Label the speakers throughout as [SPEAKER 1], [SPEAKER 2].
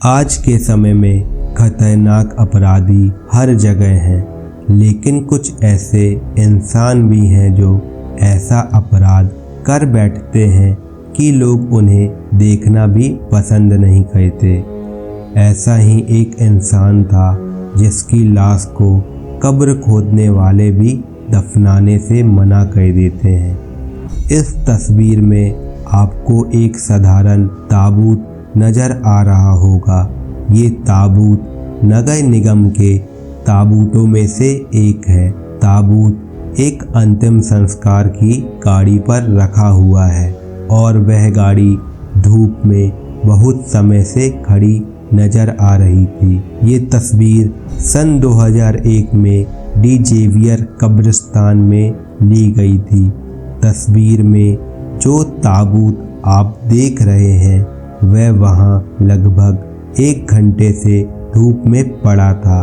[SPEAKER 1] आज के समय में खतरनाक अपराधी हर जगह हैं, लेकिन कुछ ऐसे इंसान भी हैं जो ऐसा अपराध कर बैठते हैं कि लोग उन्हें देखना भी पसंद नहीं करते। ऐसा ही एक इंसान था जिसकी लाश को कब्र खोदने वाले भी दफनाने से मना कर देते हैं। इस तस्वीर में आपको एक साधारण ताबूत नज़र आ रहा होगा। ये ताबूत नगर निगम के ताबूतों में से एक है। ताबूत एक अंतिम संस्कार की गाड़ी पर रखा हुआ है और वह गाड़ी धूप में बहुत समय से खड़ी नज़र आ रही थी। ये तस्वीर सन 2001 में डी जेवियर कब्रिस्तान में ली गई थी। तस्वीर में जो ताबूत आप देख रहे हैं वह वहाँ लगभग 1 घंटे से धूप में पड़ा था।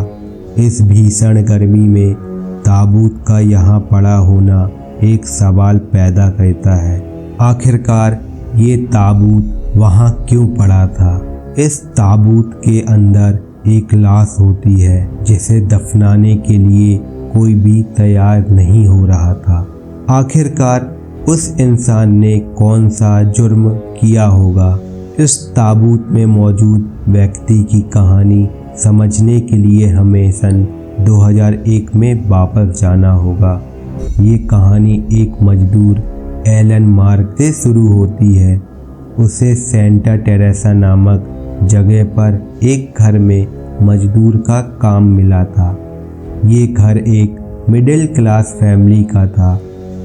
[SPEAKER 1] इस भीषण गर्मी में ताबूत का यहाँ पड़ा होना एक सवाल पैदा करता है। आखिरकार ये ताबूत वहाँ क्यों पड़ा था? इस ताबूत के अंदर एक लाश होती है जिसे दफनाने के लिए कोई भी तैयार नहीं हो रहा था। आखिरकार उस इंसान ने कौन सा जुर्म किया होगा? इस ताबूत में मौजूद व्यक्ति की कहानी समझने के लिए हमें सन 2001 में वापस जाना होगा। ये कहानी एक मजदूर एलन मार्क से शुरू होती है। उसे सेंटा टेरेसा नामक जगह पर एक घर में मजदूर का काम मिला था। ये घर एक मिडिल क्लास फैमिली का था।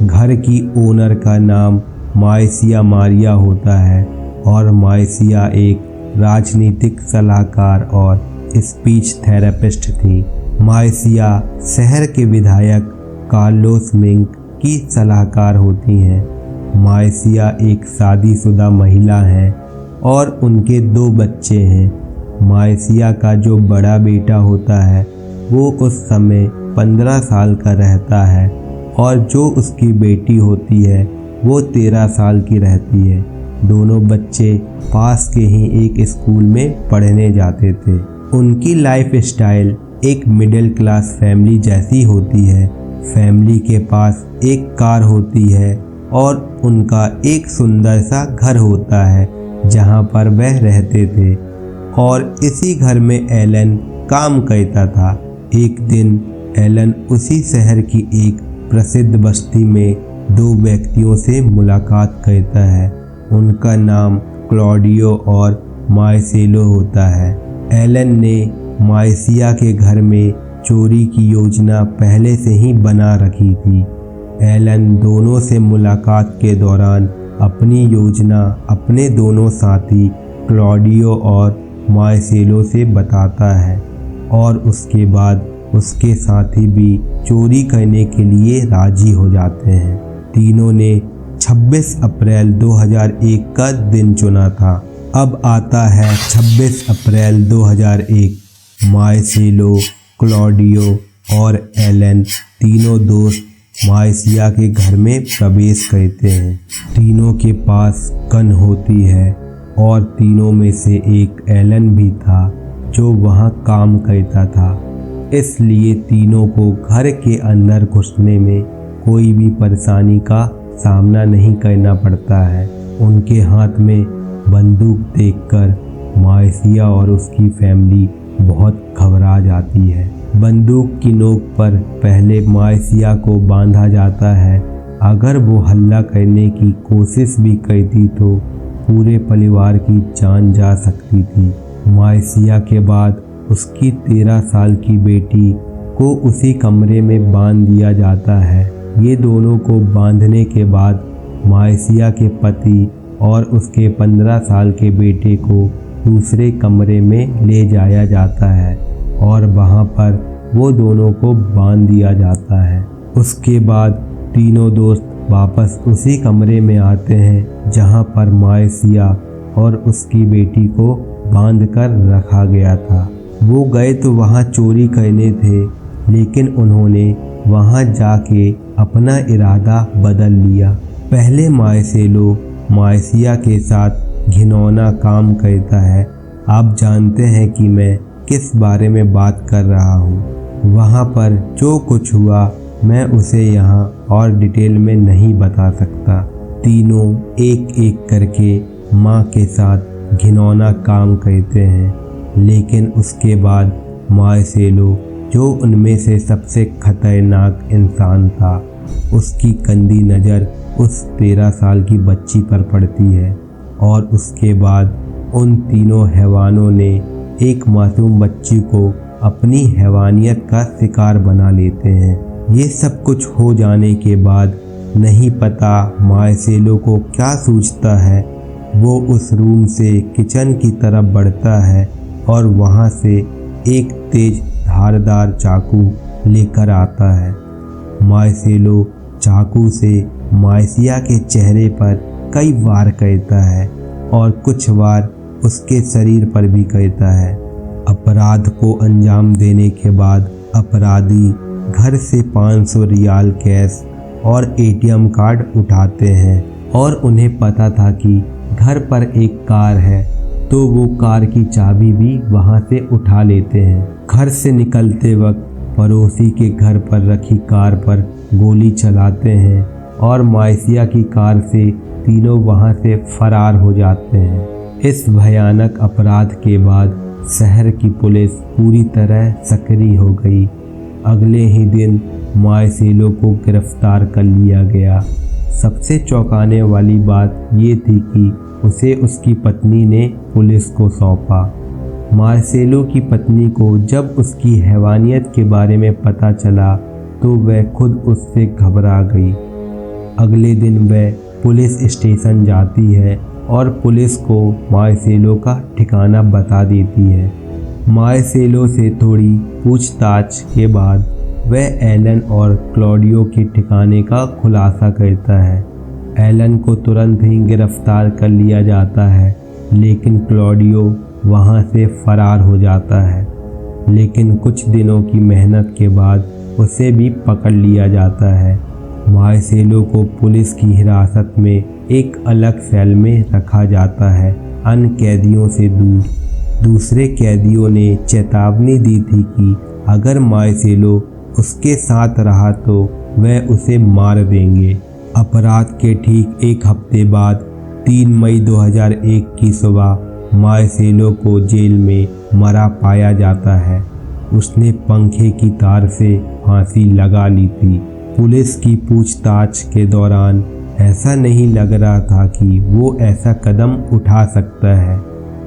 [SPEAKER 1] घर की ओनर का नाम मार्सिया मारिया होता है और मार्सिया एक राजनीतिक सलाहकार और स्पीच थेरेपिस्ट थी। मार्सिया शहर के विधायक कार्लोस मिंक की सलाहकार होती हैं। मार्सिया एक शादीशुदा महिला हैं और उनके 2 बच्चे हैं। मार्सिया का जो बड़ा बेटा होता है वो उस समय 15 साल का रहता है और जो उसकी बेटी होती है वो 13 साल की रहती है। दोनों बच्चे पास के ही एक स्कूल में पढ़ने जाते थे। उनकी लाइफ स्टाइल एक मिडिल क्लास फैमिली जैसी होती है। फैमिली के पास एक कार होती है और उनका एक सुंदर सा घर होता है जहां पर वह रहते थे और इसी घर में एलन काम करता था। एक दिन एलन उसी शहर की एक प्रसिद्ध बस्ती में 2 व्यक्तियों से मुलाकात करता है। उनका नाम क्लॉडियो और मार्सेलो होता है। एलन ने मार्सिया के घर में चोरी की योजना पहले से ही बना रखी थी। एलन दोनों से मुलाकात के दौरान अपनी योजना अपने दोनों साथी क्लॉडियो और मार्सेलो से बताता है और उसके बाद उसके साथी भी चोरी करने के लिए राजी हो जाते हैं। तीनों ने 26 अप्रैल 2001 का दिन चुना था। अब आता है 26 अप्रैल 2001। मार्सेलो, क्लॉडियो और एलन तीनों दोस्त मार्सिया के घर में प्रवेश करते हैं। तीनों के पास गन होती है और तीनों में से एक एलन भी था जो वहाँ काम करता था। इसलिए तीनों को घर के अंदर घुसने में कोई भी परेशानी का सामना नहीं करना पड़ता है। उनके हाथ में बंदूक देखकर मार्सिया और उसकी फैमिली बहुत घबरा जाती है। बंदूक की नोक पर पहले मार्सिया को बांधा जाता है। अगर वो हल्ला करने की कोशिश भी करती तो पूरे परिवार की जान जा सकती थी। मार्सिया के बाद उसकी 13 साल की बेटी को उसी कमरे में बांध दिया जाता है। ये दोनों को बांधने के बाद मार्सिया के पति और उसके 15 साल के बेटे को दूसरे कमरे में ले जाया जाता है और वहाँ पर वो दोनों को बांध दिया जाता है। उसके बाद तीनों दोस्त वापस उसी कमरे में आते हैं जहाँ पर मार्सिया और उसकी बेटी को बांध कर रखा गया था। वो गए तो वहाँ चोरी करने थे, लेकिन उन्होंने वहाँ जाके अपना इरादा बदल लिया। पहले मार्सेलो मार्सिया के साथ घिनौना काम करता है आप जानते हैं कि मैं किस बारे में बात कर रहा हूँ। वहाँ पर जो कुछ हुआ मैं उसे यहाँ और डिटेल में नहीं बता सकता। तीनों एक एक करके माँ के साथ घिनौना काम करते हैं, लेकिन उसके बाद मार्सेलो, जो उनमें से सबसे खतरनाक इंसान था, उसकी गंदी नज़र उस 13 साल की बच्ची पर पड़ती है और उसके बाद उन तीनों हैवानों ने एक मासूम बच्ची को अपनी हैवानियत का शिकार बना लेते हैं। ये सब कुछ हो जाने के बाद नहीं पता मार्सेलो को क्या सूझता है, वो उस रूम से किचन की तरफ बढ़ता है और वहाँ से एक तेज धारदार चाकू लेकर आता है। मार्सेलो चाकू से मार्सिया के चेहरे पर कई वार करता है और कुछ वार उसके शरीर पर भी करता है। अपराध को अंजाम देने के बाद अपराधी घर से 500 रियाल कैश और एटीएम कार्ड उठाते हैं और उन्हें पता था कि घर पर एक कार है, तो वो कार की चाबी भी वहाँ से उठा लेते हैं। घर से निकलते वक्त पड़ोसी के घर पर रखी कार पर गोली चलाते हैं और मार्सिया की कार से तीनों वहाँ से फरार हो जाते हैं। इस भयानक अपराध के बाद शहर की पुलिस पूरी तरह सक्रिय हो गई। अगले ही दिन मार्सेलो को गिरफ्तार कर लिया गया। सबसे चौंकाने वाली बात ये थी कि उसे उसकी पत्नी ने पुलिस को सौंपा। मार्सेलो की पत्नी को जब उसकी हैवानियत के बारे में पता चला तो वह खुद उससे घबरा गई। अगले दिन वह पुलिस स्टेशन जाती है और पुलिस को मार्सेलो का ठिकाना बता देती है। मार्सेलो से थोड़ी पूछताछ के बाद वह एलन और क्लॉडियो के ठिकाने का खुलासा करता है। एलन को तुरंत ही गिरफ्तार कर लिया जाता है, लेकिन क्लॉडियो वहां से फरार हो जाता है। लेकिन कुछ दिनों की मेहनत के बाद उसे भी पकड़ लिया जाता है। मार्सेलो को पुलिस की हिरासत में एक अलग सेल में रखा जाता है, अन्य कैदियों से दूर। दूसरे कैदियों ने चेतावनी दी थी कि अगर मार्सेलो उसके साथ रहा तो वह उसे मार देंगे। अपराध के ठीक एक हफ्ते बाद 3 मई 2001 की सुबह मार्सेलो को जेल में मरा पाया जाता है। उसने पंखे की तार से फांसी लगा ली थी। पुलिस की पूछताछ के दौरान ऐसा नहीं लग रहा था कि वो ऐसा कदम उठा सकता है।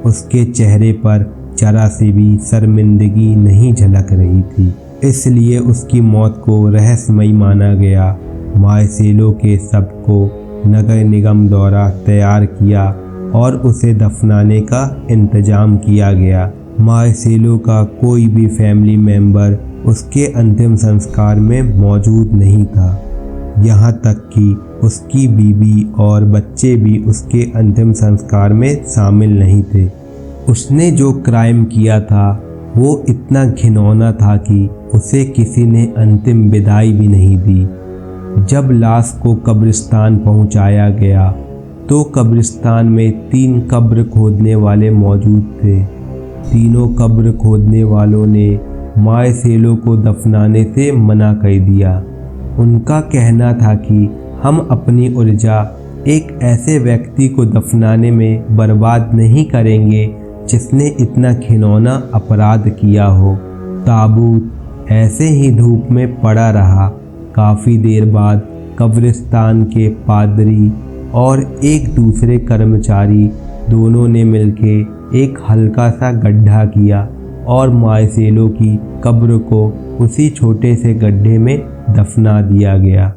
[SPEAKER 1] उसके चेहरे पर जरा से भी शर्मिंदगी नहीं झलक रही थी, इसलिए उसकी मौत को रहस्यमयी माना गया। मार्सेलो के शव को नगर निगम द्वारा तैयार किया और उसे दफनाने का इंतजाम किया गया। मार्सेलो का कोई भी फैमिली मेंबर उसके अंतिम संस्कार में मौजूद नहीं था। यहाँ तक कि उसकी बीवी और बच्चे भी उसके अंतिम संस्कार में शामिल नहीं थे। उसने जो क्राइम किया था वो इतना घिनौना था कि उसे किसी ने अंतिम विदाई भी नहीं दी। जब लाश को कब्रिस्तान पहुंचाया गया तो कब्रिस्तान में 3 कब्र खोदने वाले मौजूद थे। तीनों कब्र खोदने वालों ने मार्सेलो को दफनाने से मना कर दिया। उनका कहना था कि हम अपनी ऊर्जा एक ऐसे व्यक्ति को दफनाने में बर्बाद नहीं करेंगे जिसने इतना घिनौना अपराध किया हो। ताबूत ऐसे ही धूप में पड़ा रहा। काफ़ी देर बाद कब्रिस्तान के पादरी और एक दूसरे कर्मचारी दोनों ने मिलकर एक हल्का सा गड्ढा किया और मार्सेलो की कब्र को उसी छोटे से गड्ढे में दफना दिया गया।